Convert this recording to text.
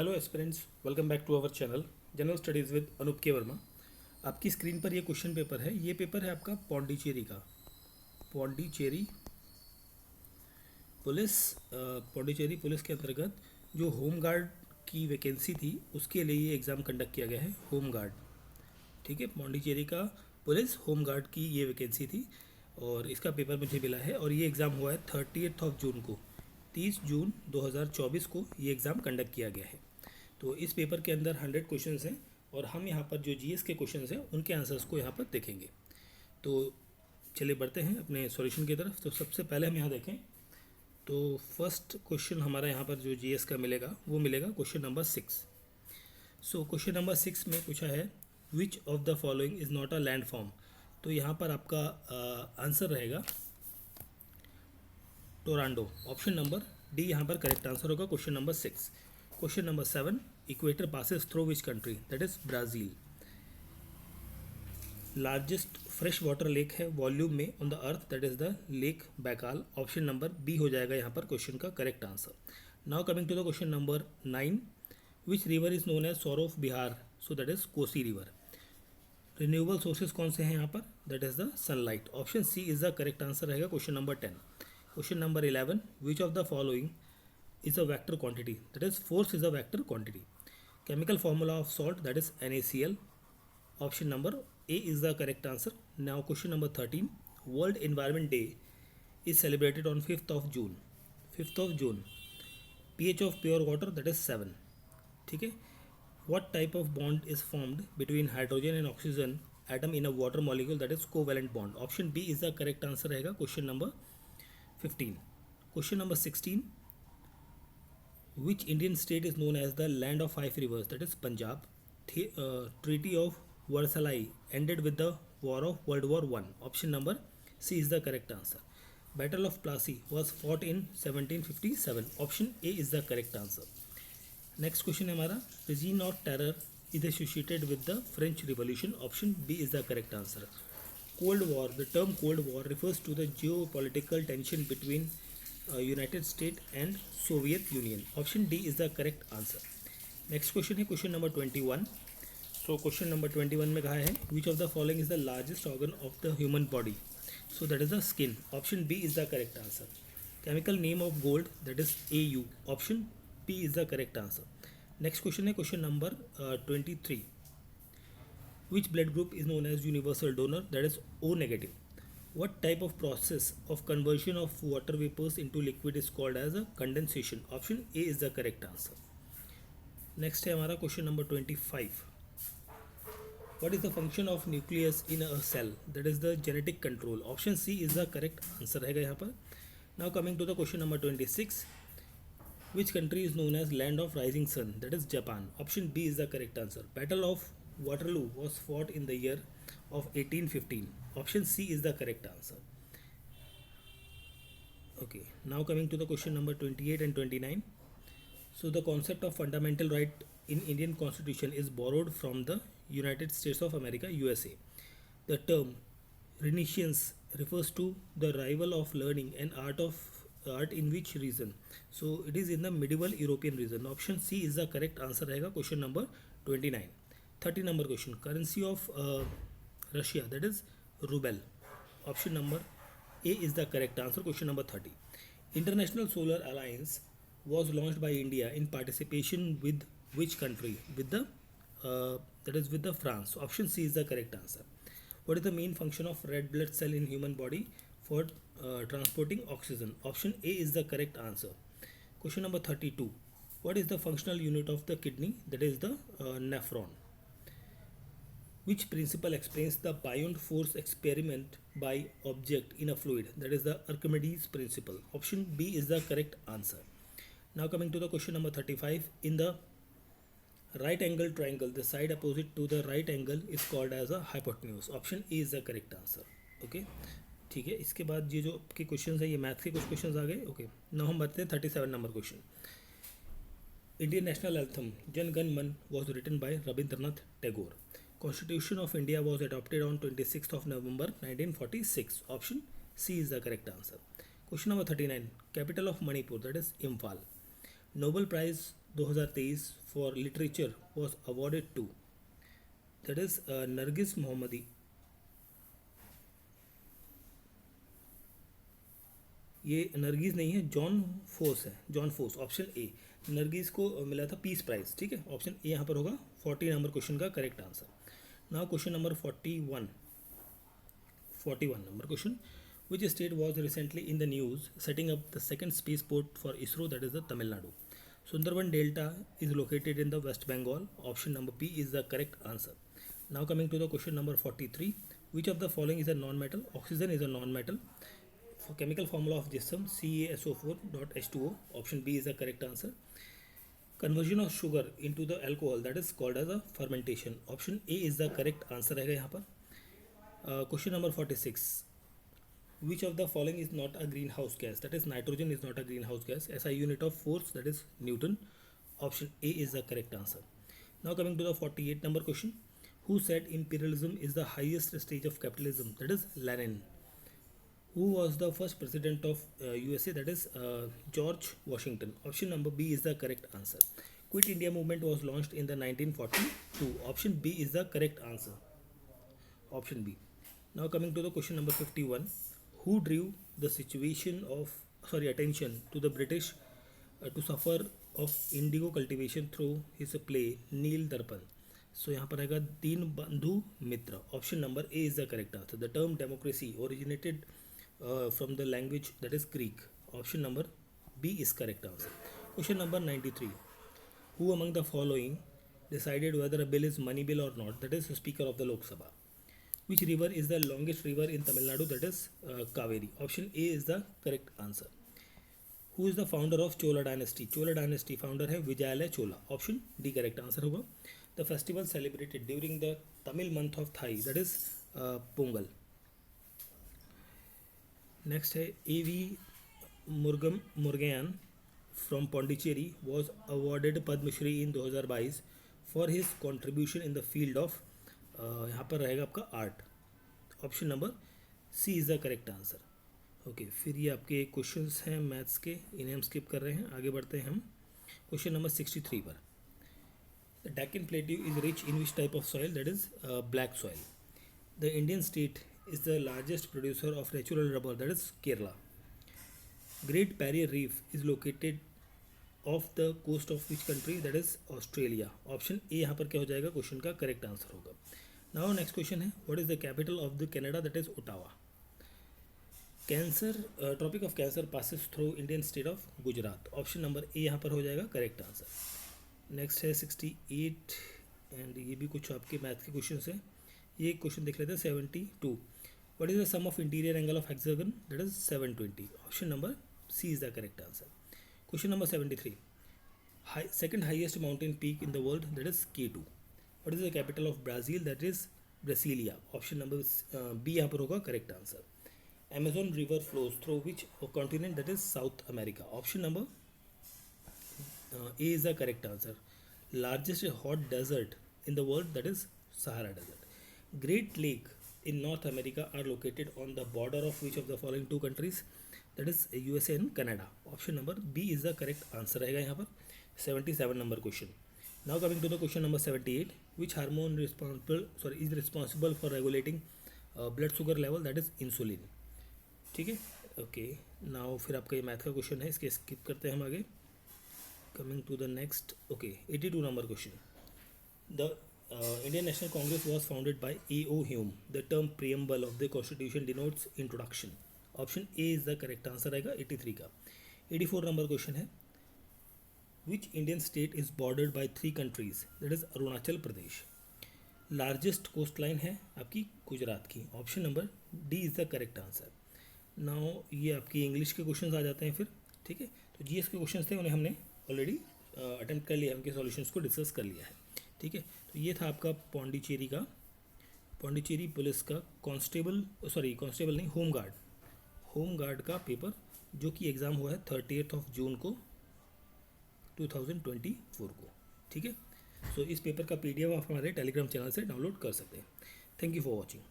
Hello aspirants, welcome back to our channel general studies with Anoop K Verma. आपकी screen पर ये question paper है। ये पेपर है आपका पौंडीचेरी का। पौंडीचेरी पुलिस पौंडीचेरी पुलिस के अंतर्गत जो होम गार्ड की वैकेंसी थी उसके लिए ये एग्ज़ाम कंडक्ट किया गया है। होम गार्ड, ठीक है। पौंडीचेरी का पुलिस होम गार्ड की ये वैकेंसी थी और इसका पेपर मुझे मिला है और ये एग्ज़ाम हुआ है 30 जून को। 30 जून 2024 को ये एग्ज़ाम कंडक्ट किया गया है। तो इस पेपर के अंदर 100 क्वेश्चंस हैं और हम यहाँ पर जो जीएस के क्वेश्चंस हैं उनके आंसर्स को यहाँ पर देखेंगे। तो चलिए बढ़ते हैं अपने सॉल्यूशन की तरफ। तो सबसे पहले हम यहाँ देखें तो फर्स्ट क्वेश्चन हमारा यहाँ पर जो जीएस का मिलेगा वो मिलेगा question number 6। So question number 6 में पूछा है विच of the following is not a land form. तो यहाँ पर आपका आंसर रहेगा टोरंटो। ऑप्शन नंबर डी यहाँ पर करेक्ट आंसर होगा question number 6। Question number 7, equator passes through which country, that is Brazil. Largest fresh water lake है volume में on the earth, that is the lake Baikal. Option number B हो जाएगा यहाँ पर question का correct answer. Now coming to the question number 9, which river is known as sorrow of Bihar, so that is Kosi river. Renewable sources कौन से हैं यहाँ पर, that is the sunlight. Option C is the correct answer रहेगा question number 10। Question number 11, which of the following is a vector quantity, that is force is a vector quantity. Chemical formula of salt, that is NaCl. Option number A is the correct answer. Now question number 13, World Environment Day is celebrated on 5th of June. 5th of June. pH of pure water, that is 7. ठीक है। What type of bond is formed between hydrogen and oxygen atom in a water molecule, that is covalent bond. Option B is the correct answer रहेगा question number 15. Question number 16, which Indian state is known as the land of five rivers, that is Punjab. Treaty of Versailles ended with the war of World War I. Option number C is the correct answer. Battle of Plassey was fought in 1757. Option A is the correct answer. Next question है हमारा, regime of terror is associated with the French Revolution. Option B is the correct answer. Cold War, the term Cold War refers to the geopolitical tension between United States and Soviet Union. Option D is the correct answer. Next question है question number 21. So question number 21 में कहा है which of the following is the largest organ of the human body? So that is the skin. Option B is the correct answer. Chemical name of gold, that is Au. Option B is the correct answer. Next question है question number 23. Which blood group is known as universal donor, that is O negative. What type of process of conversion of water vapors into liquid is called as a condensation? Option A is the correct answer. Next है हमारा question number 25. What is the function of nucleus in a cell? That is the genetic control. Option C is the correct answer रहेगा यहाँ पर. Now coming to the question number 26. Which country is known as land of rising sun? That is Japan. Option B is the correct answer. Battle of Waterloo was fought in the year of 1815. Option C is the correct answer. Okay, now coming to the question number 28 and 29. So the concept of fundamental right in Indian Constitution is borrowed from the United States of America, USA. The term Renaissance refers to the revival of learning and art in which region? So it is in the medieval European region. Option C is the correct answer रहेगा question number 29. 30 number question, currency of Russia, that is ruble. Option number A is the correct answer question number 30. International Solar Alliance was launched by India in participation with which country? With the that is with the France. Option C is the correct answer. What is the main function of red blood cell in human body for transporting oxygen? Option A is the correct answer. Question number 32. What is the functional unit of the kidney? That is the nephron. Which principle explains the buoyant force experiment by object in a fluid? That is the Archimedes principle. Option B is the correct answer. Now coming to the question number 35. In the right angle triangle, the side opposite to the right angle is called as a hypotenuse. Option A is the correct answer. Okay, ठीक है। इसके बाद ये जो आपके question है ये maths के कुछ क्वेश्चन आ गए। ओके, नाउ हम बढ़ते हैं 37 number question. Indian national anthem Jana Gana Mana was written by Rabindranath Tagore. Constitution of India was adopted on 26th of November 1946. Option C is the correct answer. Question number 39. Capital of Manipur, that is Imphal. Nobel prize 2023 for literature was awarded to, that is Nargis Mohammadi. ये Nargis नहीं है, Jon Fosse है, Jon Fosse, option A. Nargis को मिला था peace prize, ठीक है, option A यहाँ पर होगा 40 नंबर क्वेश्चन का correct answer. Now question number 41 number question, which state was recently in the news setting up the second spaceport for ISRO, that is the Tamil Nadu? Sundarban Delta is located in the West Bengal, option number B is the correct answer. Now coming to the question number 43, which of the following is a non-metal? Oxygen is a non-metal. For chemical formula of gypsum CaSO4.H2O, option B is the correct answer. Conversion of sugar into the alcohol, that is called as a fermentation, option A is the correct answer रहेगा यहाँ पर। Question number 46, which of the following is not a greenhouse gas? That is nitrogen is not a greenhouse gas. SI unit of force, that is Newton, option A is the correct answer. Now coming to the 48 number question, who said imperialism is the highest stage of capitalism? That is Lenin. Who was the first president of USA? That is George Washington, option number B is the correct answer. Quit India movement was launched in the 1942, option B is the correct answer, option B. Now coming to the question number 51, who drew the attention to the British to suffer of indigo cultivation through his play नील दर्पण? So यहाँ पर रहेगा Deen Bandhu Mitra, option number A is the correct answer. The term democracy originated from the language that is Greek. Option number B is correct answer. Question number 93. Who among the following decided whether a bill is money bill or not? That is the Speaker of the Lok Sabha. Which river is the longest river in Tamil Nadu? That is Kaveri. Option A is the correct answer. Who is the founder of Chola dynasty? Chola dynasty founder है Vijayalaya Chola. Option D correct answer होगा. The festival celebrated during the Tamil month of Thai, that is Pongal. Next है A.V. Murugan from Pondicherry was awarded Padma Shri in 2022 for his contribution in the field of, यहाँ पर रहेगा आपका art, option number C is the correct answer. Okay, फिर ये आपके questions हैं maths के, इन्हें हम स्किप कर रहे हैं, आगे बढ़ते हैं हम क्वेश्चन नंबर 63 पर. The Deccan plateau is rich in which type of soil? That is black soil. The Indian state is the largest producer of natural rubber, that is Kerala. Great Barrier Reef is located off the coast of which country? That is Australia. Option A यहाँ पर क्या हो जाएगा, question का correct answer होगा. Now next question है, what is the capital of the Canada? That is Ottawa. Cancer, tropic of cancer passes through Indian state of Gujarat. Option number A यहाँ पर हो जाएगा करेक्ट आंसर. नेक्स्ट है 68 and ये भी कुछ आपके मैथ के क्वेश्चन हैं. ये क्वेश्चन देख लेते हैं 72. What is the sum of interior angle of hexagon? That is 720. Option number C is the correct answer. Question number 73. Second highest mountain peak in the world, that is K2. What is the capital of Brazil? That is Brasilia. Option number B यहाँ पर होगा correct answer. Amazon river flows through which continent? That is South America. Option number A is the correct answer. Largest hot desert in the world, that is Sahara Desert. Great Lake in North America are located on the border of which of the following two countries? That is USA and Canada. Option number B is the correct answer रहेगा यहाँ पर. 77 number question. Now coming to the question number 78. Which hormone is responsible for regulating blood sugar level? That is insulin. ठीक है, okay. Now फिर आपका ये math का question है, इसके स्किप करते हैं हम आगे. Coming to the next, okay, 82 number question. The Indian National Congress was founded by A.O. Hume. The term preamble of the Constitution denotes introduction. Option A is the correct answer रहेगा 83 का. 84 number question है, which Indian state is bordered by 3 countries? That is Arunachal Pradesh. Largest coastline है आपकी गुजरात की. Option number D is the correct answer. Now ये आपकी English के questions आ जाते हैं फिर, ठीक है. तो जीएस के क्वेश्चंस थे, उन्हें हमने ऑलरेडी अटेम्प्ट कर लिया, उनके सॉल्यूशंस को डिस्कस कर लिया है, ठीक है. तो ये था आपका पौंडीचेरी पुलिस का कांस्टेबल नहीं, होम गार्ड का पेपर, जो कि एग्ज़ाम हुआ है 30 जून को 2024 को, ठीक है. सो इस पेपर का PDF आप हमारे टेलीग्राम चैनल से डाउनलोड कर सकते हैं. Thank you for watching.